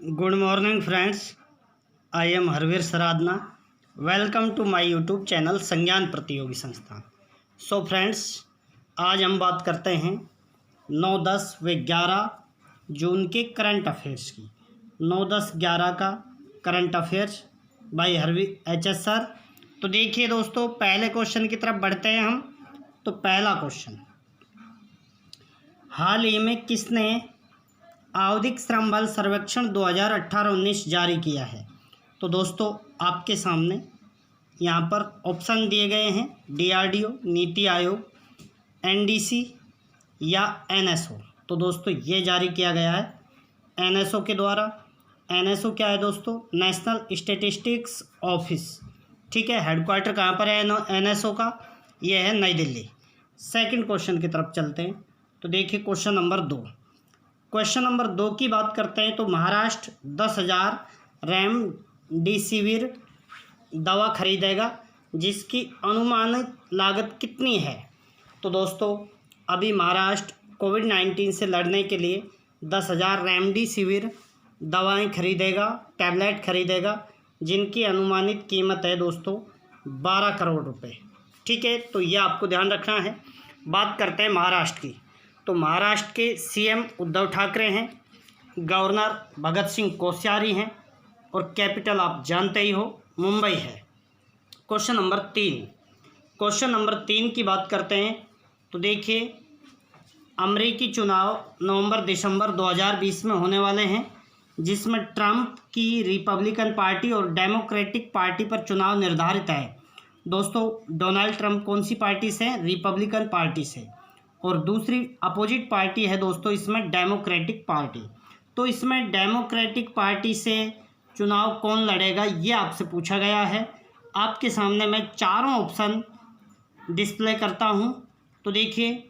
Good morning friends, I am Harveer Saradhana. Welcome to my YouTube channel Sangyan Pratiyogi संस्थान। So friends, आज हम बात करते हैं 9, 10 व 11 जून के करंट अफेयर्स की। 9, 10, 11 का current affairs by Harveer H S. Sir. तो देखिए दोस्तों, पहले क्वेश्चन की तरफ बढ़ते हैं हम। तो पहला क्वेश्चन, हाल ही में किसने आवधिक श्रम बल सर्वेक्षण 2018-19 जारी किया है? तो दोस्तों, आपके सामने यहाँ पर ऑप्शन दिए गए हैं, DRDO, नीति आयोग, NDC या NSO। तो दोस्तों, ये जारी किया गया है NSO के द्वारा। NSO क्या है दोस्तों? National statistics office. ठीक है, हेडक्वार्टर कहाँ पर है NSO का? ये है नई दिल्ली। सेकंड क्वेश्चन की तरफ चलते हैं। तो देखिए क्वेश्चन नंबर 2। क्वेश्चन नंबर 2 की बात करते हैं। तो महाराष्ट्र 10,000 रेमडेसिविर दवा खरीदेगा, जिसकी अनुमानित लागत कितनी है? तो दोस्तों, अभी महाराष्ट्र कोविड-19 से लड़ने के लिए 10,000 रेमडेसिविर दवाएं खरीदेगा, टैबलेट खरीदेगा, जिनकी अनुमानित कीमत है दोस्तों 12 करोड़ रुपए। ठीक है, तो यह आपको ध्यान रखना है। बात करते हैं महाराष्ट्र की। तो महाराष्ट्र के CM उद्धव ठाकरे हैं, गवर्नर भगत सिंह कोश्यारी हैं और कैपिटल आप जानते ही हो, मुंबई है। क्वेश्चन नंबर 3 की बात करते हैं। तो देखिए, अमेरिकी चुनाव नवंबर-दिसंबर 2020 में होने वाले हैं, जिसमें ट्रंप की रिपब्लिकन पार्टी और डेमोक्रेटिक पार्टी पर चुनाव निर्धारित है। दोस्तों, डोनाल्ड ट्रंप कौन सी पार्टी से? रिपब्लिकन पार्टी से। और दूसरी अपोजिट पार्टी है दोस्तों इसमें डेमोक्रेटिक पार्टी। तो इसमें डेमोक्रेटिक पार्टी से चुनाव कौन लड़ेगा, ये आपसे पूछा गया है। आपके सामने मैं चारों ऑप्शन डिस्प्ले करता हूँ। तो देखिए,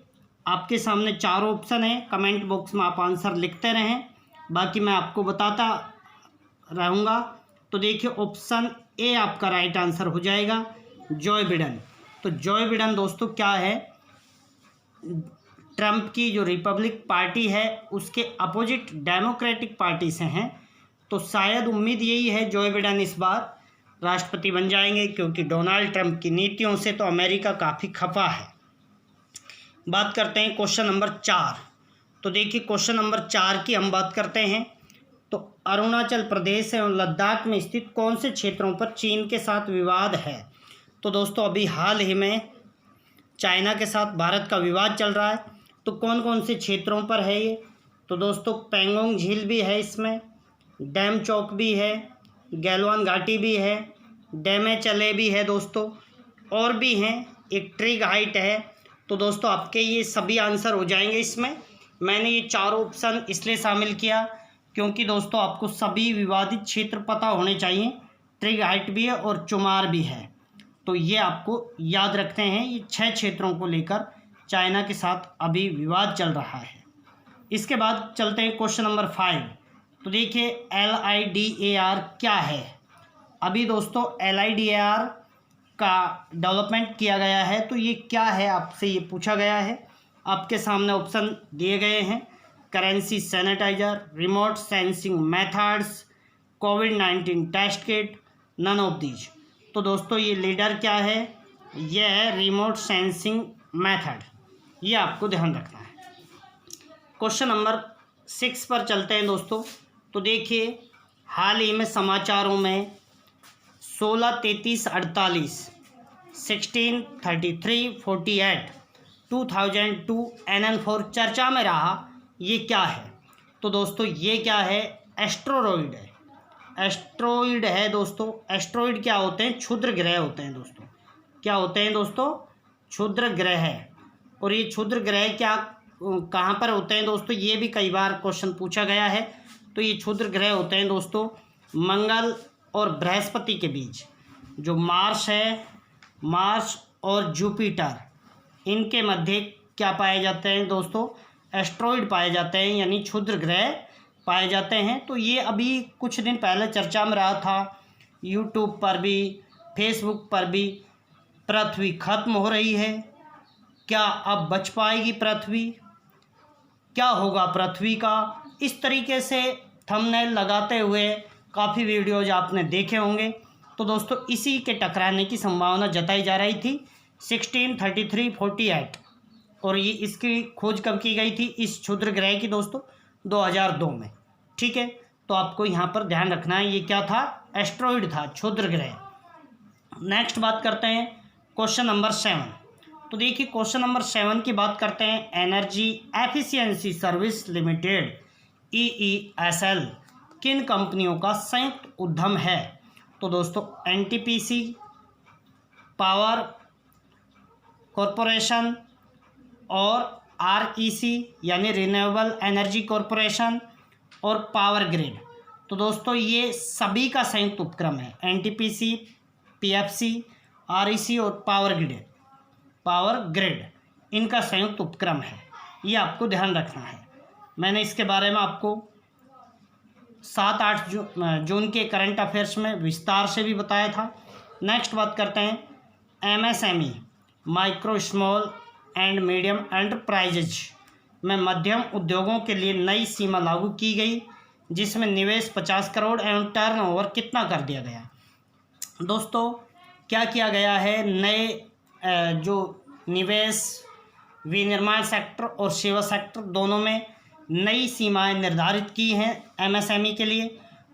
आपके सामने चारों ऑप्शन है। कमेंट बॉक्स में आप आंसर लिखते रहें, बाकी मैं आपको बताता रहूँगा। तो देखिए, ऑप्शन ए आपका राइट आंसर हो जाएगा, जो बिडेन। तो जो बिडेन दोस्तों क्या है? ट्रंप की जो रिपब्लिक पार्टी है उसके अपोजिट डेमोक्रेटिक पार्टी से हैं। तो शायद उम्मीद यही है जो बिडेन इस बार राष्ट्रपति बन जाएंगे, क्योंकि डोनाल्ड ट्रंप की नीतियों से तो अमेरिका काफ़ी खफा है। बात करते हैं क्वेश्चन नंबर 4। तो देखिए, क्वेश्चन नंबर 4 की हम बात करते हैं। तो अरुणाचल प्रदेश एवं लद्दाख में स्थित कौन से क्षेत्रों पर चीन के साथ विवाद है? तो दोस्तों, अभी हाल ही में चाइना के साथ भारत का विवाद चल रहा है। तो कौन कौन से क्षेत्रों पर है ये? तो दोस्तों, पेंगोंग झील भी है इसमें, डैम चौक भी है, गैलवान घाटी भी है, डैमे चले भी है दोस्तों, और भी हैं, एक ट्रिग हाइट है। तो दोस्तों, आपके ये सभी आंसर हो जाएंगे इसमें। मैंने ये चारों ऑप्शन इसलिए शामिल किया क्योंकि दोस्तों आपको सभी विवादित क्षेत्र पता होने चाहिए। ट्रिग हाइट भी है और चुमार भी है। तो ये आपको याद रखते हैं। ये 6 क्षेत्रों को लेकर चाइना के साथ अभी विवाद चल रहा है। इसके बाद चलते हैं क्वेश्चन नंबर 5। तो देखिए, LIDAR क्या है? अभी दोस्तों LIDAR का डेवलपमेंट किया गया है। तो ये क्या है, आपसे ये पूछा गया है। आपके सामने ऑप्शन दिए गए हैं, currency sanitizer, remote sensing methods, कोविड-19 test kit, none of these. तो दोस्तों, ये लीडर क्या है? यह है रिमोट सेंसिंग मेथड। ये आपको ध्यान रखना है। क्वेश्चन नंबर 6 पर चलते हैं दोस्तों। तो देखिए, हाल ही में समाचारों में 163348, 163348, 2002 NN4 चर्चा में रहा। ये क्या है? तो दोस्तों, ये क्या है? एस्ट्रोरॉइड है। एस्ट्रॉइड है दोस्तों। एस्ट्रॉइड क्या होते हैं? क्षुद्र ग्रह होते हैं दोस्तों। क्या होते हैं दोस्तों? क्षुद्र ग्रह। और ये क्षुद्र ग्रह क्या कहाँ पर होते हैं दोस्तों? ये भी कई बार क्वेश्चन पूछा गया है। तो ये क्षुद्र ग्रह होते हैं दोस्तों मंगल और बृहस्पति के बीच। जो मार्स है, मार्स और जुपिटर, इनके मध्य क्या पाए जाते हैं दोस्तों? एस्ट्रॉइड पाए जाते हैं, यानी क्षुद्र ग्रह पाए जाते हैं। तो ये अभी कुछ दिन पहले चर्चा में रहा था, यूट्यूब पर भी, फेसबुक पर भी। पृथ्वी खत्म हो रही है, क्या अब बच पाएगी पृथ्वी? क्या होगा पृथ्वी का? इस तरीके से थंबनेल लगाते हुए काफ़ी वीडियोज आपने देखे होंगे। तो दोस्तों इसी के टकराने की संभावना जताई जा रही थी 163348, और ये इसकी खोज कब की गई थी इस क्षुद्र ग्रह की दोस्तों? 2002 में। ठीक है, तो आपको यहाँ पर ध्यान रखना है, ये क्या था? एस्ट्रॉइड था, क्षुद्र ग्रह। नेक्स्ट बात करते हैं क्वेश्चन नंबर 7। तो देखिए क्वेश्चन नंबर 7 की बात करते हैं। Energy efficiency service limited EESL किन कंपनियों का संयुक्त उद्यम है? तो दोस्तों NTPC, पावर कॉरपोरेशन और REC यानी रिन्यूएबल एनर्जी कॉरपोरेशन और पावर ग्रिड। तो दोस्तों ये सभी का संयुक्त उपक्रम है, NTPC, PFC, REC और पावर ग्रिड इनका संयुक्त उपक्रम है। ये आपको ध्यान रखना है। मैंने इसके बारे में आपको 7-8 जून के करंट अफेयर्स में विस्तार से भी बताया था। नेक्स्ट बात करते हैं MSME micro small and medium enterprises में मध्यम उद्योगों के लिए नई सीमा लागू की गई, जिसमें निवेश 50 करोड़ एवं टर्नओवर कितना कर दिया गया? दोस्तों क्या किया गया है? नए जो निवेश विनिर्माण सेक्टर और सेवा सेक्टर दोनों में नई सीमाएं निर्धारित की हैं MSME के लिए।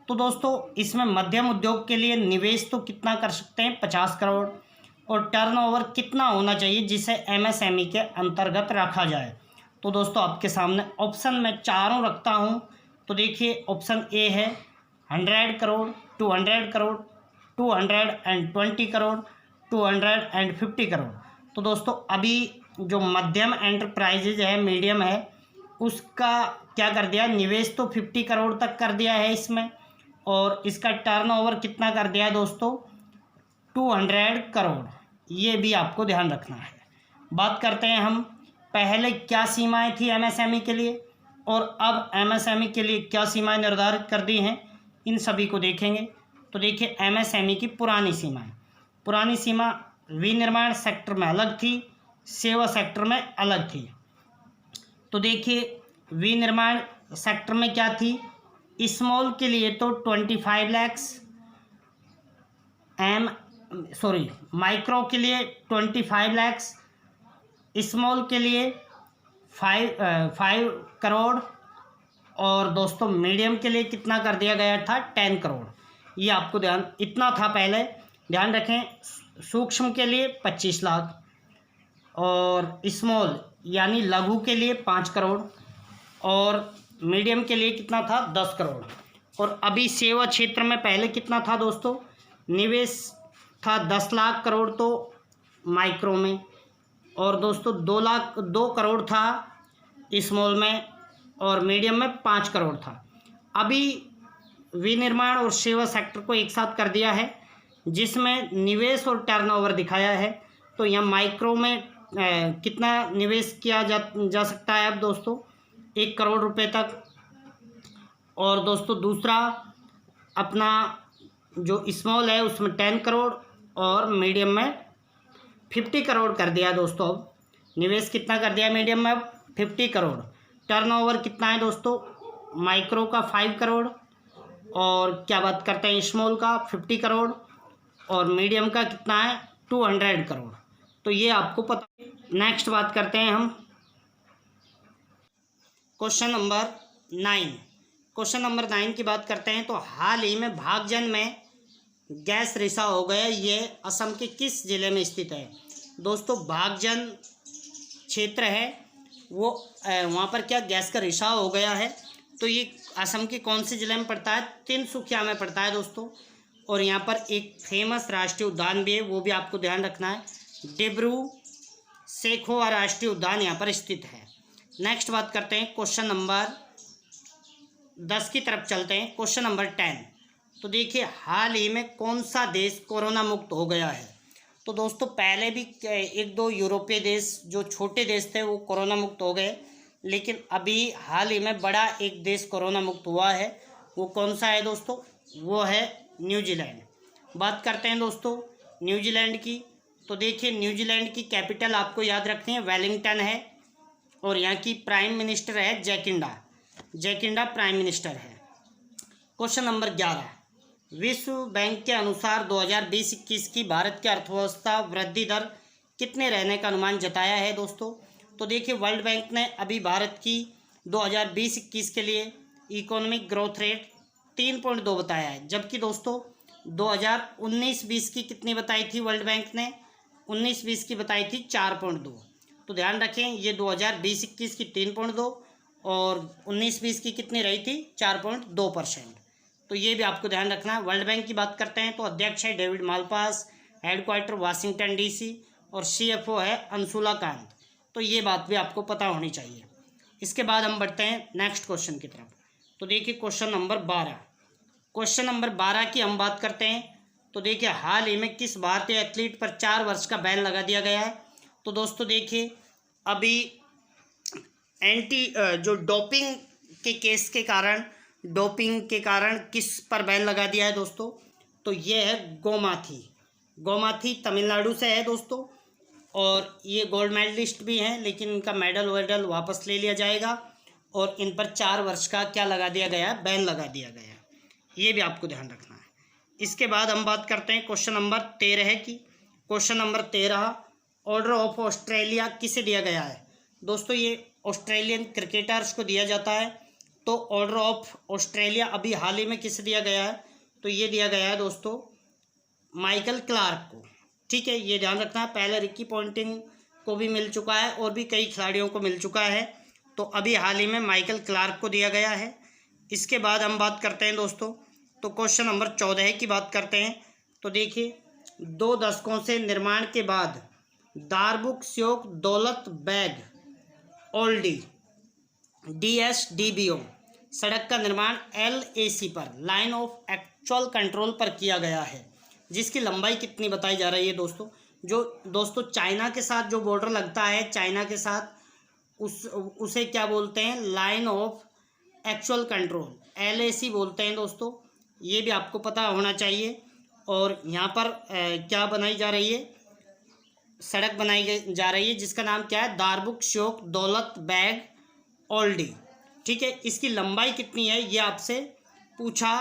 तो दोस्तों इसमें मध्यम उद्योग के लिए निवेश तो कितना कर सकते हैं? 50 करोड़, और टर्नओवर कितना होना चाहिए जिसे MSME के अंतर्गत रखा जाए? तो दोस्तों आपके सामने ऑप्शन में चारों रखता हूं। तो देखिए ऑप्शन ए है 100 करोड़, 200 करोड़, 220 करोड़, 250 करोड़। तो दोस्तों अभी जो मध्यम एंटरप्राइजेज है, मीडियम है, उसका क्या कर दिया? निवेश तो 50 करोड़ तक कर दिया है इसमें, और इसका टर्नओवर कितना कर दिया है दोस्तों? 200 करोड़। ये भी आपको ध्यान रखना है। बात करते हैं हम पहले क्या सीमाएं थी MSME के लिए और अब MSME के लिए क्या सीमाएं निर्धारित कर दी हैं, इन सभी को देखेंगे। तो देखिए MSME की पुरानी सीमा विनिर्माण सेक्टर में अलग थी, सेवा सेक्टर में अलग थी। तो देखिए विनिर्माण सेक्टर में क्या थी? स्मॉल के लिए तो 25 लाख, माइक्रो के लिए 25 लाख, स्मॉल के लिए 5 करोड़, और दोस्तों मीडियम के लिए कितना कर दिया गया था? 10 करोड़। ये आपको इतना था पहले, ध्यान रखें। सूक्ष्म के लिए 25 लाख, और स्मॉल यानी लघु के लिए 5 करोड़, और मीडियम के लिए कितना था? 10 करोड़। और अभी सेवा क्षेत्र में पहले कितना था दोस्तों? निवेश था 10 लाख करोड़ तो माइक्रो में, और दोस्तों 2 करोड़ था स्मॉल में, और मीडियम में 5 करोड़ था। अभी विनिर्माण और सेवा सेक्टर को एक साथ कर दिया है, जिसमें निवेश और टर्नओवर दिखाया है। तो यहाँ माइक्रो में कितना निवेश किया जा सकता है अब दोस्तों? 1 करोड़ रुपए तक। और दोस्तों दूसरा अपना जो स्मॉल है उसमें 10 करोड़, और मीडियम में 50 करोड़ कर दिया दोस्तों। अब निवेश कितना कर दिया मीडियम में? अब 50 करोड़। टर्नओवर कितना है दोस्तों? माइक्रो का 5 करोड़, और क्या बात करते हैं स्मॉल का 50 करोड़, और मीडियम का कितना है? 200 करोड़। तो ये आपको पता। नेक्स्ट बात करते हैं हम क्वेश्चन नंबर 9 की बात करते हैं। तो हाल ही में भागजन में गैस रिसाव हो गया, ये असम के किस जिले में स्थित है? दोस्तों भागजन क्षेत्र है वो, वहाँ पर क्या गैस का रिसाव हो गया है। तो ये असम के कौन से जिले में पड़ता है? तिनसुकिया में पड़ता है दोस्तों। और यहाँ पर एक फेमस राष्ट्रीय उद्यान भी है, वो भी आपको ध्यान रखना है। डिब्रू सैखोवा राष्ट्रीय उद्यान यहाँ पर स्थित है। नेक्स्ट बात करते हैं क्वेश्चन नंबर 10 की तरफ चलते हैं। Question number 10। तो देखिए हाल ही में कौन सा देश कोरोना मुक्त हो गया है? तो दोस्तों पहले भी 1-2 यूरोपीय देश जो छोटे देश थे वो कोरोना मुक्त हो गए, लेकिन अभी हाल ही में बड़ा एक देश कोरोना मुक्त हुआ है। वो कौन सा है दोस्तों? वो है न्यूजीलैंड। बात करते हैं दोस्तों न्यूजीलैंड की। तो देखिए न्यूजीलैंड की कैपिटल आपको याद रखनी है, वेलिंगटन है, और यहाँ की प्राइम मिनिस्टर है जैकिंडा प्राइम मिनिस्टर है। क्वेश्चन नंबर 11, विश्व बैंक के अनुसार 2020-21 की भारत की अर्थव्यवस्था वृद्धि दर कितने रहने का अनुमान जताया है दोस्तों। तो देखिए वर्ल्ड बैंक ने अभी भारत की 2020-21 के लिए इकोनॉमिक ग्रोथ रेट 3.2 बताया है, जबकि दोस्तों 2019-20 की कितनी बताई थी वर्ल्ड बैंक ने, 19-20 की बताई थी 4.2। तो ध्यान रखें ये 2020-21 की 3.2 और 19-20 की कितनी रही थी 4.2%। तो ये भी आपको ध्यान रखना है। वर्ल्ड बैंक की बात करते हैं तो अध्यक्ष है David Malpass, headquarter Washington DC और सीएफओ है अंशुला कांत। तो ये बात भी आपको पता होनी चाहिए। इसके बाद हम बढ़ते हैं नेक्स्ट क्वेश्चन की तरफ। तो देखिए क्वेश्चन नंबर 12, क्वेश्चन नंबर 12 की हम बात करते हैं। तो देखिए हाल ही में किस भारतीय एथलीट पर 4 वर्ष का बैन लगा दिया गया है। तो दोस्तों देखिए अभी जो डोपिंग के केस के कारण, डोपिंग के कारण किस पर बैन लगा दिया है दोस्तों। तो ये है गोमाथी, गोमाथी तमिलनाडु से है दोस्तों, और ये गोल्ड मेडलिस्ट भी हैं, लेकिन इनका मेडल वेडल वापस ले लिया जाएगा और इन पर 4 वर्ष का क्या लगा दिया गया है, बैन लगा दिया गया है। ये भी आपको ध्यान रखना है। इसके बाद हम बात करते हैं क्वेश्चन नंबर 13 की। Question number 13, order of Australia किसे दिया गया है दोस्तों। ये ऑस्ट्रेलियन क्रिकेटर्स को दिया जाता है। तो ऑर्डर ऑफ ऑस्ट्रेलिया अभी हाल ही में किसे दिया गया है, तो ये दिया गया है दोस्तों माइकल क्लार्क को। ठीक है, ये ध्यान रखना है। पहले रिकी पॉन्टिंग को भी मिल चुका है और भी कई खिलाड़ियों को मिल चुका है, तो अभी हाल ही में माइकल क्लार्क को दिया गया है। इसके बाद हम बात करते हैं दोस्तों, तो क्वेश्चन नंबर 14 की बात करते हैं। तो देखिए 2 दशकों से निर्माण के बाद दारबुक श्योक दौलत बैग ओल्डी DSDBO सड़क का निर्माण LAC पर लाइन ऑफ एक्चुअल कंट्रोल पर किया गया है, जिसकी लंबाई कितनी बताई जा रही है दोस्तों। जो दोस्तों चाइना के साथ जो बॉर्डर लगता है, चाइना के साथ उसे क्या बोलते हैं, line of actual control LAC बोलते हैं दोस्तों। ये भी आपको पता होना चाहिए। और यहाँ पर क्या बनाई जा रही है, सड़क बनाई जा रही है जिसका नाम क्या है, दारबुक श्योक दौलत बैग ओल्डी। ठीक है, इसकी लंबाई कितनी है ये आपसे पूछा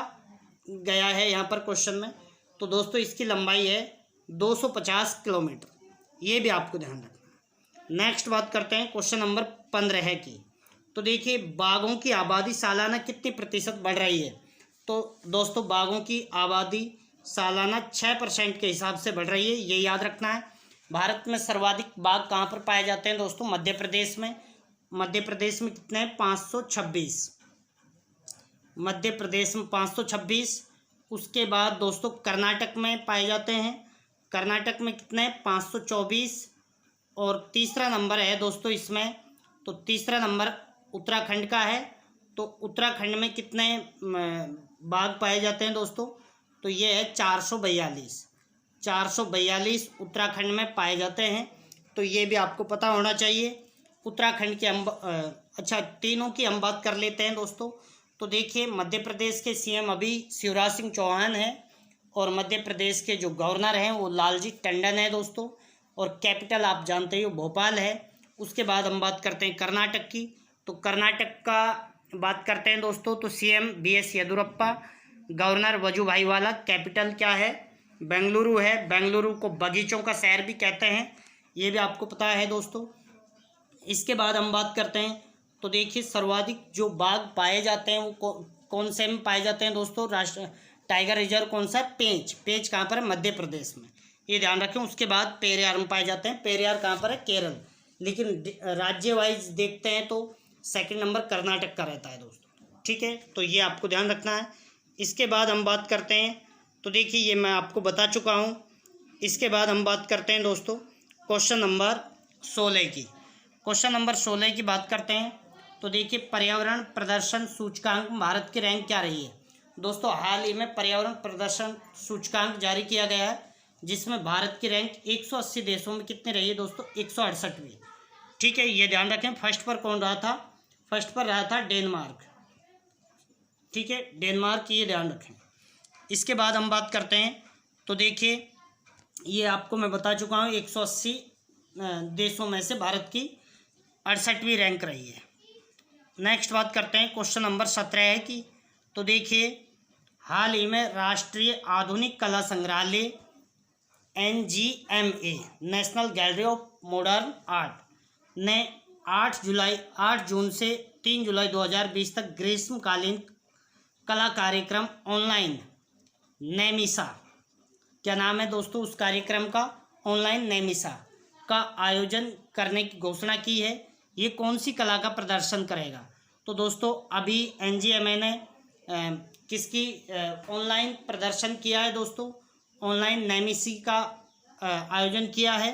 गया है यहाँ पर क्वेश्चन में। तो दोस्तों इसकी लंबाई है 250 किलोमीटर। ये भी आपको ध्यान रखना है। नेक्स्ट बात करते हैं क्वेश्चन नंबर 15 की। तो देखिए बाघों की आबादी सालाना कितनी प्रतिशत बढ़ रही है। तो दोस्तों बाघों की आबादी सालाना 6% के हिसाब से बढ़ रही है, ये याद रखना है। भारत में सर्वाधिक बाघ कहाँ पर पाए जाते हैं दोस्तों, मध्य प्रदेश में। मध्य प्रदेश में कितने हैं, 526। मध्य प्रदेश में 526। उसके बाद दोस्तों कर्नाटक में पाए जाते हैं। कर्नाटक में कितने, 524। और तीसरा नंबर है दोस्तों इसमें, तो तीसरा नंबर उत्तराखंड का है। तो उत्तराखंड में कितने बाघ पाए जाते हैं दोस्तों, तो ये है 442। 442 उत्तराखंड में पाए जाते हैं। तो ये भी आपको पता होना चाहिए। उत्तराखंड के अच्छा तीनों की हम बात कर लेते हैं दोस्तों। तो देखिए मध्य प्रदेश के CM अभी शिवराज सिंह चौहान हैं, और मध्य प्रदेश के जो गवर्नर हैं वो लालजी टंडन है दोस्तों, और कैपिटल आप जानते हो भोपाल है। उसके बाद हम बात करते हैं कर्नाटक की। तो कर्नाटक का बात करते हैं दोस्तों, तो CM BS Yediyurappa, governor Vajubhai वाला, कैपिटल क्या है, बेंगलुरु है। बेंगलुरु को बगीचों का शहर भी कहते हैं, ये भी आपको पता है दोस्तों। इसके बाद हम बात करते हैं, तो देखिए सर्वाधिक जो बाघ पाए जाते हैं वो कौन से में पाए जाते हैं दोस्तों, राष्ट्रीय टाइगर रिजर्व कौन सा है, पेंच। पेंच कहाँ पर है, मध्य प्रदेश में, ये ध्यान रखें। उसके बाद पेरियार में पाए जाते हैं। पेरियार कहाँ पर है, केरल। लेकिन राज्य वाइज देखते हैं तो सेकंड नंबर कर्नाटक का रहता है दोस्तों। ठीक है, तो ये आपको ध्यान रखना है। इसके बाद हम बात करते हैं, तो देखिए ये मैं आपको बता चुका हूँ। इसके बाद हम बात करते हैं दोस्तों क्वेश्चन नंबर 16 की। क्वेश्चन नंबर 16 की बात करते हैं, तो देखिए पर्यावरण प्रदर्शन सूचकांक भारत की रैंक क्या रही है दोस्तों। हाल ही में पर्यावरण प्रदर्शन सूचकांक जारी किया गया है, जिसमें भारत की रैंक 180 देशों में कितनी रही है दोस्तों, 168वीं। ठीक है, ये ध्यान रखें। फर्स्ट पर कौन रहा था, फर्स्ट पर रहा था डेनमार्क। ठीक है, डेनमार्क, ये ध्यान रखें। इसके बाद हम बात करते हैं, तो देखिए ये आपको मैं बता चुका हूँ 180 देशों में से भारत की 68वीं रैंक रही है। नेक्स्ट बात करते हैं क्वेश्चन नंबर 17 है कि, तो देखिए हाल ही में राष्ट्रीय आधुनिक कला संग्रहालय NGMA national gallery of modern art ने 8 जून से 3 जुलाई 2020 तक ग्रीष्मकालीन कला कार्यक्रम ऑनलाइन नेमिसा, क्या नाम है दोस्तों उस कार्यक्रम का, ऑनलाइन नेमिसा का आयोजन करने की घोषणा की है। ये कौन सी कला का प्रदर्शन करेगा? तो दोस्तों अभी NGMA ने किसकी ऑनलाइन प्रदर्शन किया है दोस्तों, ऑनलाइन नेमिसी का आयोजन किया है,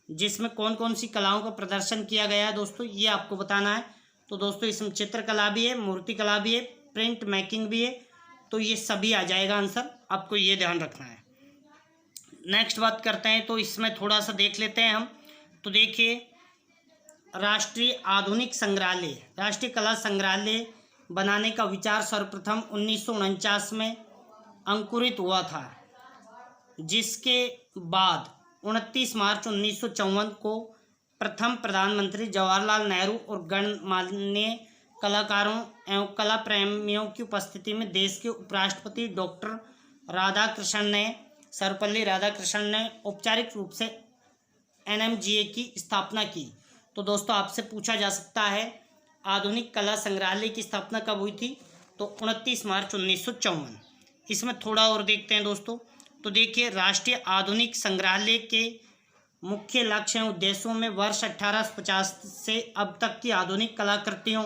जिसमें कौन कौन सी कलाओं का प्रदर्शन किया गया है दोस्तों, ये आपको बताना है। तो दोस्तों इसमें चित्रकला भी है, मूर्ति कला भी है, प्रिंट मेकिंग भी है, तो ये सभी आ जाएगा आंसर, आपको ये ध्यान रखना है। नेक्स्ट बात करते हैं, तो इसमें थोड़ा सा देख लेते हैं हम। तो देखिए, राष्ट्रीय आधुनिक संग्रहालय, राष्ट्रीय कला संग्रहालय बनाने का विचार सर्वप्रथम 1949 में अंकुरित हुआ था, जिसके बाद 29 मार्च 1954 को प्रथम प्रधानमंत्री जवाहरलाल नेहरू और गणमान्य कलाकारों एवं कला प्रेमियों की उपस्थिति में देश के उपराष्ट्रपति डॉक्टर सर्वपल्ली राधाकृष्णन ने औपचारिक रूप से NMGA की स्थापना की। तो दोस्तों आपसे पूछा जा सकता है आधुनिक कला संग्रहालय की स्थापना कब हुई थी? तो 29 मार्च 1954। इसमें थोड़ा और देखते हैं दोस्तों। तो देखिए, राष्ट्रीय आधुनिक संग्रहालय के मुख्य लक्ष्य एवं उद्देश्यों में वर्ष 1850 से अब तक की आधुनिक कलाकृतियों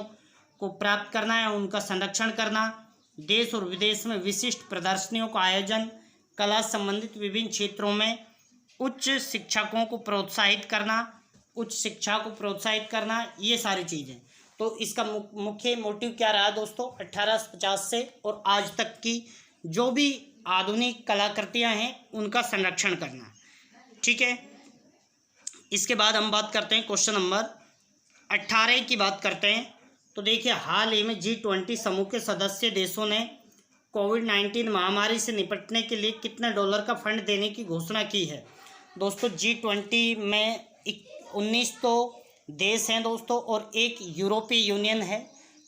को प्राप्त करना है, उनका संरक्षण करना, देश और विदेश में विशिष्ट प्रदर्शनियों का आयोजन, कला संबंधित विभिन्न क्षेत्रों में उच्च शिक्षा को प्रोत्साहित करना, ये सारी चीज़ें। तो इसका मुख्य मोटिव क्या रहा दोस्तों? 1850 से और आज तक की जो भी आधुनिक कलाकृतियाँ हैं उनका संरक्षण करना। ठीक है, इसके बाद हम बात करते हैं क्वेश्चन नंबर 18 की बात करते हैं। तो देखिए, हाल ही में G20 समूह के सदस्य देशों ने कोविड-19 महामारी से निपटने के लिए कितने डॉलर का फंड देने की घोषणा की है? दोस्तों G20 में 19 तो देश हैं दोस्तों और एक यूरोपीय यूनियन है,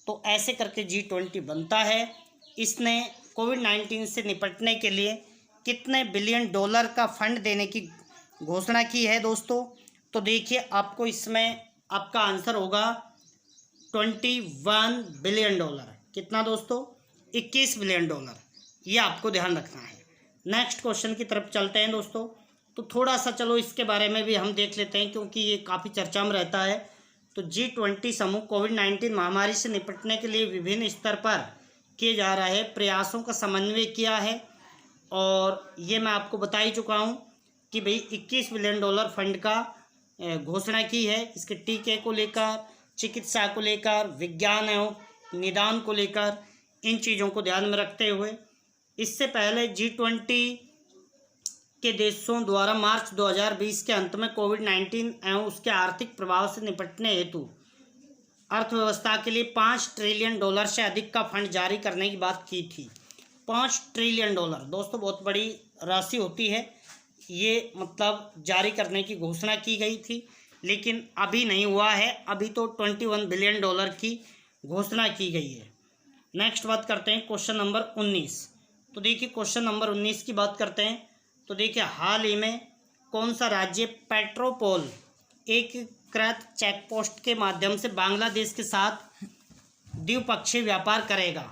तो ऐसे करके G20 बनता है। इसने कोविड-19 से निपटने के लिए कितने बिलियन डॉलर का फंड देने की घोषणा की है दोस्तों? तो देखिए, आपको इसमें आपका आंसर होगा 21 बिलियन डॉलर। कितना दोस्तों? 21 बिलियन डॉलर, ये आपको ध्यान रखना है। नेक्स्ट क्वेश्चन की तरफ चलते हैं दोस्तों। तो थोड़ा सा चलो इसके बारे में भी हम देख लेते हैं, क्योंकि ये काफ़ी चर्चा में रहता है। तो G20 समूह कोविड-19 महामारी से निपटने के लिए विभिन्न स्तर पर किए जा रहे प्रयासों का समन्वय किया है, और ये मैं आपको बता ही चुका हूँ कि भाई 21 बिलियन डॉलर फंड का घोषणा की है। इसके टीके को लेकर, चिकित्सा को लेकर, विज्ञान एवं निदान को लेकर, इन चीज़ों को ध्यान में रखते हुए इससे पहले G20 के देशों द्वारा मार्च 2020 के अंत में कोविड-19 एवं उसके आर्थिक प्रभाव से निपटने हेतु अर्थव्यवस्था के लिए 5 ट्रिलियन डॉलर से अधिक का फंड जारी करने की बात की थी। 5 ट्रिलियन डॉलर दोस्तों बहुत बड़ी राशि होती है, ये मतलब जारी करने की घोषणा की गई थी, लेकिन अभी नहीं हुआ है। अभी तो 21 बिलियन डॉलर की घोषणा की गई है। नेक्स्ट बात करते हैं क्वेश्चन नंबर 19। तो देखिए, क्वेश्चन नंबर 19 की बात करते हैं। तो देखिए, हाल ही में कौन सा राज्य पेट्रोपोल एकीकृत चेक पोस्ट के माध्यम से बांग्लादेश के साथ द्विपक्षीय व्यापार करेगा?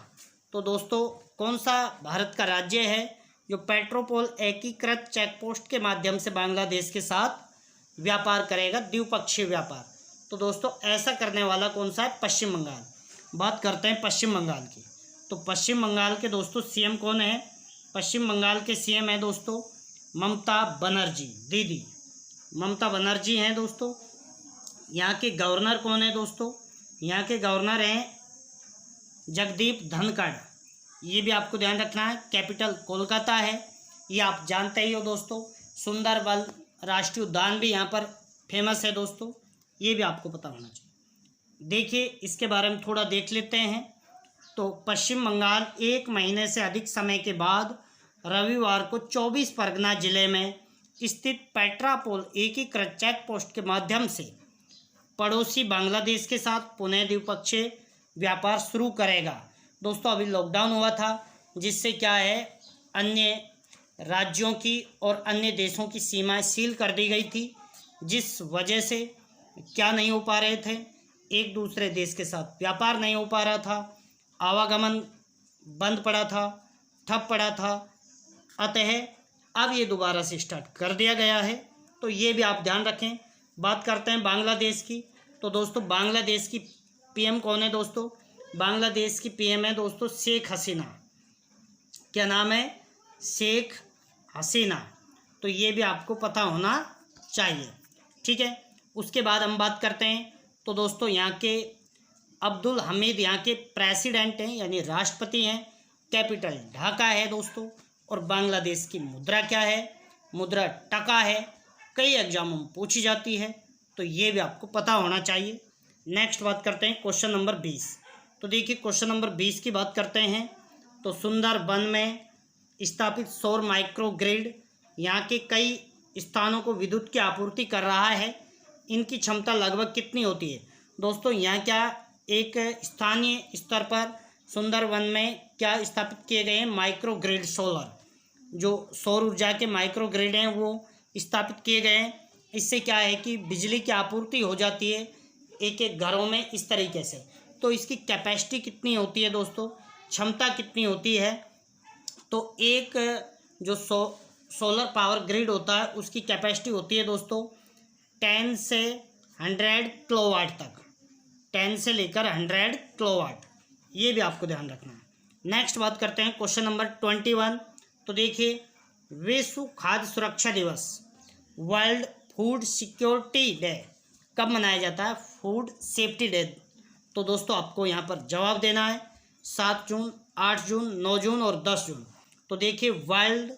तो दोस्तों कौन सा भारत का राज्य है जो पेट्रोपोल एकीकृत चेक पोस्ट के माध्यम से बांग्लादेश के साथ व्यापार करेगा, द्विपक्षीय व्यापार? तो दोस्तों ऐसा करने वाला कौन सा है? पश्चिम बंगाल। बात करते हैं पश्चिम बंगाल की। तो पश्चिम बंगाल के दोस्तों CM कौन है? पश्चिम बंगाल के CM है दोस्तों ममता बनर्जी, दीदी ममता बनर्जी हैं दोस्तों। यहाँ के गवर्नर कौन है दोस्तों? यहाँ के गवर्नर हैं जगदीप धनखड़, ये भी आपको ध्यान रखना है। कैपिटल कोलकाता है, ये आप जानते ही हो दोस्तों। सुंदरबन राष्ट्रीय उद्यान भी यहाँ पर फेमस है दोस्तों, ये भी आपको पता होना चाहिए। देखिए, इसके बारे में थोड़ा देख लेते हैं। तो पश्चिम बंगाल 1 महीने से अधिक समय के बाद रविवार को 24 परगना जिले में स्थित पेट्रापोल एकीकृत चेक पोस्ट के माध्यम से पड़ोसी बांग्लादेश के साथ पुनः द्विपक्षीय व्यापार शुरू करेगा। दोस्तों अभी लॉकडाउन हुआ था, जिससे क्या है अन्य राज्यों की और अन्य देशों की सीमाएं सील कर दी गई थी, जिस वजह से क्या नहीं हो पा रहे थे, एक दूसरे देश के साथ व्यापार नहीं हो पा रहा था, आवागमन बंद पड़ा था, ठप पड़ा था। अतः अब ये दोबारा से स्टार्ट कर दिया गया है, तो ये भी आप ध्यान रखें। बात करते हैं बांग्लादेश की। तो दोस्तों बांग्लादेश की पीएम कौन है दोस्तों? बांग्लादेश की पीएम है दोस्तों शेख हसीना। क्या नाम है? शेख हसीना। तो ये भी आपको पता होना चाहिए, ठीक है। उसके बाद हम बात करते हैं, तो दोस्तों यहाँ के अब्दुल हमीद यहाँ के प्रेसिडेंट हैं, यानी राष्ट्रपति हैं। कैपिटल ढाका है दोस्तों। और बांग्लादेश की मुद्रा क्या है? मुद्रा टका है। कई एग्जामों में पूछी जाती है, तो ये भी आपको पता होना चाहिए। नेक्स्ट बात करते हैं क्वेश्चन नंबर 20। तो देखिए क्वेश्चन नंबर 20 की बात करते हैं, तो सुंदरबन में स्थापित सौर माइक्रो ग्रिड यहाँ के कई स्थानों को विद्युत की आपूर्ति कर रहा है। इनकी क्षमता लगभग कितनी होती है? दोस्तों यहाँ क्या एक स्थानीय स्तर पर सुंदरबन में क्या स्थापित किए गए हैं? माइक्रो ग्रिड सोलर, जो सौर ऊर्जा के माइक्रो ग्रिड हैं वो स्थापित किए गए हैं। इससे क्या है कि बिजली की आपूर्ति हो जाती है एक एक घरों में इस तरीके से। तो इसकी कैपेसिटी कितनी होती है दोस्तों? क्षमता कितनी होती है? तो एक जो सोलर पावर ग्रिड होता है उसकी कैपेसिटी होती है दोस्तों 10 से 100 किलोवाट तक, 10 से लेकर 100 किलोवाट। ये भी आपको ध्यान रखना है। नेक्स्ट बात करते हैं क्वेश्चन नंबर 21। तो देखिए विश्व खाद्य सुरक्षा दिवस, वर्ल्ड फूड सिक्योरिटी डे कब मनाया जाता है? Food safety day. तो दोस्तों आपको यहाँ पर जवाब देना है 7 जून, 8 जून, 9 जून और 10 जून। तो देखिए वर्ल्ड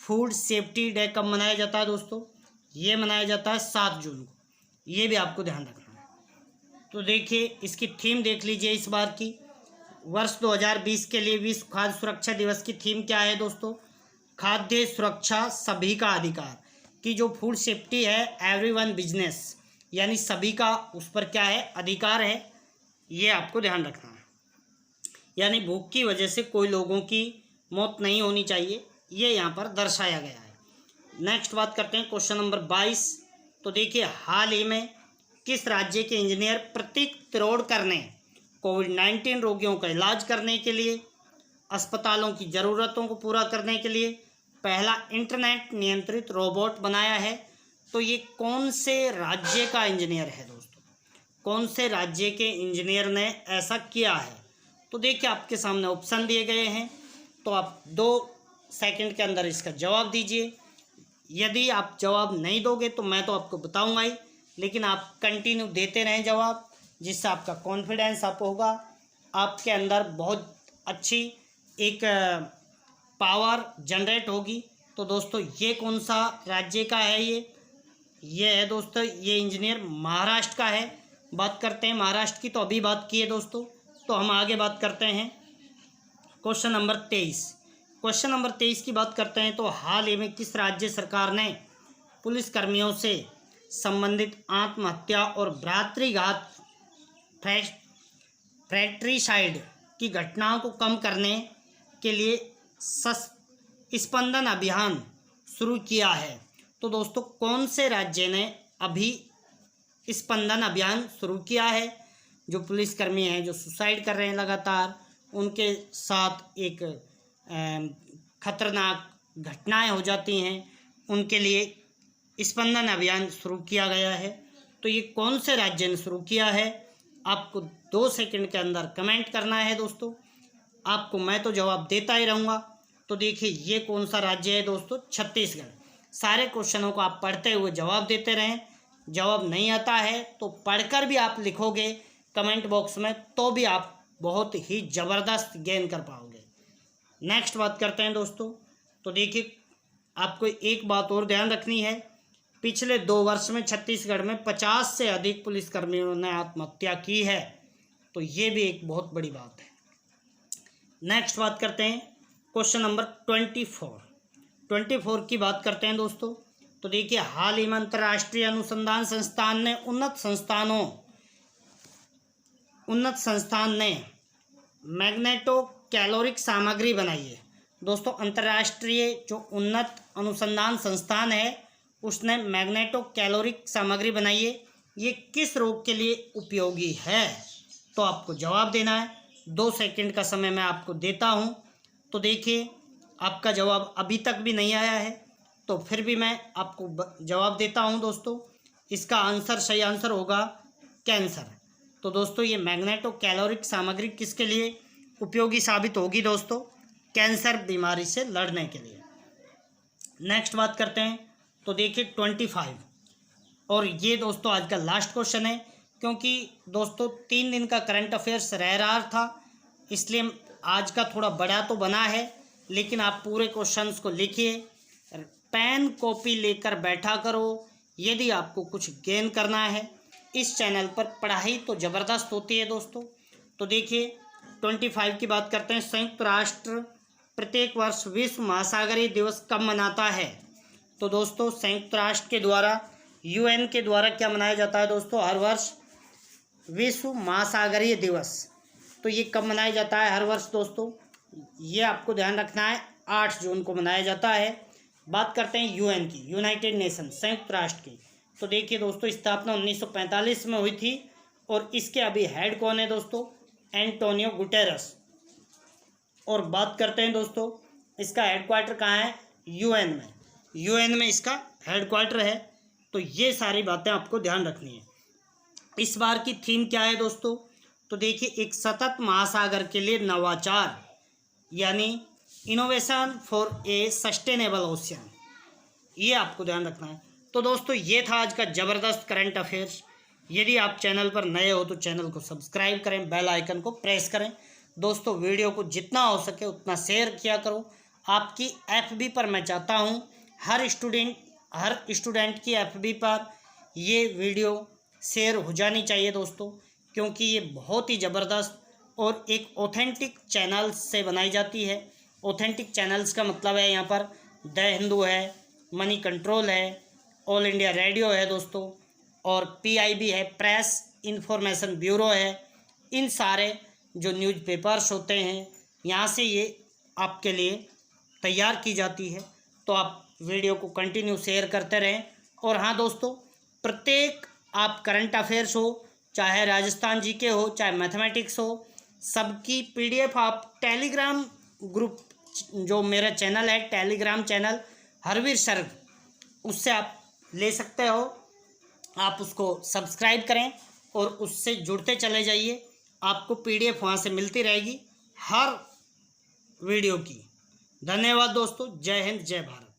फूड सेफ्टी डे कब मनाया जाता है दोस्तों? ये मनाया जाता है 7 जून को। ये भी आपको ध्यान रखना है। तो देखिए इसकी थीम देख लीजिए इस बार की। वर्ष 2020 के लिए विश्व खाद्य सुरक्षा दिवस की थीम क्या है दोस्तों? खाद्य सुरक्षा सभी का अधिकार। कि जो फूड सेफ्टी है एवरीवन बिजनेस, यानी सभी का उस पर क्या है? अधिकार है। ये आपको ध्यान रखना है, यानी भूख की वजह से कोई लोगों की मौत नहीं होनी चाहिए, ये यहाँ पर दर्शाया गया है। नेक्स्ट बात करते हैं क्वेश्चन नंबर 22। तो देखिए हाल ही में किस राज्य के इंजीनियर प्रतीक तिरोडकर ने कोविड-19 रोगियों का इलाज करने के लिए, अस्पतालों की ज़रूरतों को पूरा करने के लिए पहला इंटरनेट नियंत्रित रोबोट बनाया है? तो ये कौन से राज्य का इंजीनियर है दोस्तों? कौन से राज्य के इंजीनियर ने ऐसा किया है? तो देखिए आपके सामने ऑप्शन दिए गए हैं, तो आप 2 सेकंड के अंदर इसका जवाब दीजिए। यदि आप जवाब नहीं दोगे तो मैं तो आपको बताऊंगा ही, लेकिन आप कंटिन्यू देते रहें जवाब, जिससे आपका कॉन्फिडेंस अप होगा, आपके अंदर बहुत अच्छी एक पावर जनरेट होगी। तो दोस्तों ये कौन सा राज्य का है? ये है दोस्तों, ये इंजीनियर महाराष्ट्र का है। बात करते हैं महाराष्ट्र की, तो अभी बात की है दोस्तों। तो हम आगे बात करते हैं क्वेश्चन नंबर 23। क्वेश्चन नंबर 23 की बात करते हैं, तो हाल ही में किस राज्य सरकार ने पुलिसकर्मियों से संबंधित आत्महत्या और भ्रातृघात फ्रैट्रिसाइड की घटनाओं को कम करने के लिए स्पंदन अभियान शुरू किया है? तो दोस्तों कौन से राज्य ने अभी स्पंदन अभियान शुरू किया है? जो पुलिसकर्मी हैं जो सुसाइड कर रहे हैं लगातार, उनके साथ एक खतरनाक घटनाएं हो जाती हैं, उनके लिए स्पंदन अभियान शुरू किया गया है। तो ये कौन से राज्य ने शुरू किया है? आपको 2 सेकंड के अंदर कमेंट करना है दोस्तों। आपको मैं तो जवाब देता ही रहूँगा। तो देखिए ये कौन सा राज्य है दोस्तों? छत्तीसगढ़। सारे क्वेश्चनों को आप पढ़ते हुए जवाब देते रहें। जवाब नहीं आता है तो पढ़कर भी आप लिखोगे कमेंट बॉक्स में, तो भी आप बहुत ही ज़बरदस्त गेन कर पाओगे। नेक्स्ट बात करते हैं दोस्तों। तो देखिए आपको एक बात और ध्यान रखनी है, पिछले 2 वर्ष में छत्तीसगढ़ में 50 से अधिक पुलिसकर्मियों ने आत्महत्या की है। तो ये भी एक बहुत बड़ी बात है। नेक्स्ट बात करते हैं क्वेश्चन नंबर 24 की बात करते हैं दोस्तों। तो देखिए हाल ही में अंतर्राष्ट्रीय अनुसंधान संस्थान ने उन्नत संस्थान ने मैग्नेटो कैलोरिक सामग्री बनाइए। दोस्तों अंतर्राष्ट्रीय जो उन्नत अनुसंधान संस्थान है उसने मैग्नेटो कैलोरिक सामग्री बनाई है, ये किस रोग के लिए उपयोगी है? तो आपको जवाब देना है। 2 सेकंड का समय मैं आपको देता हूँ। तो देखिए आपका जवाब अभी तक भी नहीं आया है, तो फिर भी मैं आपको जवाब देता हूँ दोस्तों। इसका आंसर, सही आंसर होगा कैंसर। तो दोस्तों ये मैग्नेटो कैलोरिक सामग्री किसके लिए उपयोगी साबित होगी? दोस्तों कैंसर बीमारी से लड़ने के लिए। नेक्स्ट बात करते हैं। तो देखिए 25, और ये दोस्तों आज का लास्ट क्वेश्चन है, क्योंकि दोस्तों 3 दिन का करंट अफेयर्स रह रहा था, इसलिए आज का थोड़ा बड़ा तो बना है, लेकिन आप पूरे क्वेश्चंस को लिखिए, पेन कॉपी लेकर बैठा करो यदि आपको कुछ गेन करना है। इस चैनल पर पढ़ाई तो ज़बरदस्त होती है दोस्तों। तो देखिए 25 की बात करते हैं। संयुक्त राष्ट्र प्रत्येक वर्ष विश्व महासागरीय दिवस कब मनाता है? तो दोस्तों संयुक्त राष्ट्र के द्वारा, UN के द्वारा क्या मनाया जाता है दोस्तों? हर वर्ष विश्व महासागरीय दिवस। तो ये कब मनाया जाता है हर वर्ष दोस्तों? ये आपको ध्यान रखना है, 8 जून को मनाया जाता है। बात करते हैं UN की, यूनाइटेड नेशन, संयुक्त राष्ट्र की। तो देखिए दोस्तों स्थापना 1945 में हुई थी, और इसके अभी हेड कौन है दोस्तों? Antonio Guterres. और बात करते हैं दोस्तों इसका हेडक्वार्टर कहाँ है? UN में। UN में इसका हेडक्वार्टर है। तो ये सारी बातें आपको ध्यान रखनी है। इस बार की थीम क्या है दोस्तों? तो देखिए एक सतत महासागर के लिए नवाचार, यानी innovation for a sustainable ocean, ये आपको ध्यान रखना है। तो दोस्तों ये था आज का ज़बरदस्त करंट अफेयर्स। यदि आप चैनल पर नए हो तो चैनल को सब्सक्राइब करें, बेल आइकन को प्रेस करें। दोस्तों वीडियो को जितना हो सके उतना शेयर किया करो। आपकी FB पर मैं चाहता हूँ हर स्टूडेंट की FB पर ये वीडियो शेयर हो जानी चाहिए दोस्तों, क्योंकि ये बहुत ही ज़बरदस्त और एक ऑथेंटिक चैनल से बनाई जाती है। ऑथेंटिक चैनल्स का मतलब है यहाँ पर द हिंदू है, मनी कंट्रोल है, ऑल इंडिया रेडियो है दोस्तों, और PIB है, प्रेस इंफॉर्मेशन ब्यूरो है। इन सारे जो न्यूज़पेपर्स होते हैं यहाँ से ये आपके लिए तैयार की जाती है। तो आप वीडियो को कंटिन्यू शेयर करते रहें। और हाँ दोस्तों, प्रत्येक आप करंट अफेयर्स हो, चाहे राजस्थान GK हो, चाहे मैथमेटिक्स हो, सबकी PDF आप टेलीग्राम ग्रुप, जो मेरा चैनल है टेलीग्राम चैनल हरवीर सर, उससे आप ले सकते हो। आप उसको सब्सक्राइब करें और उससे जुड़ते चले जाइए, आपको PDF वहाँ से मिलती रहेगी हर वीडियो की। धन्यवाद दोस्तों। जय हिंद, जय भारत।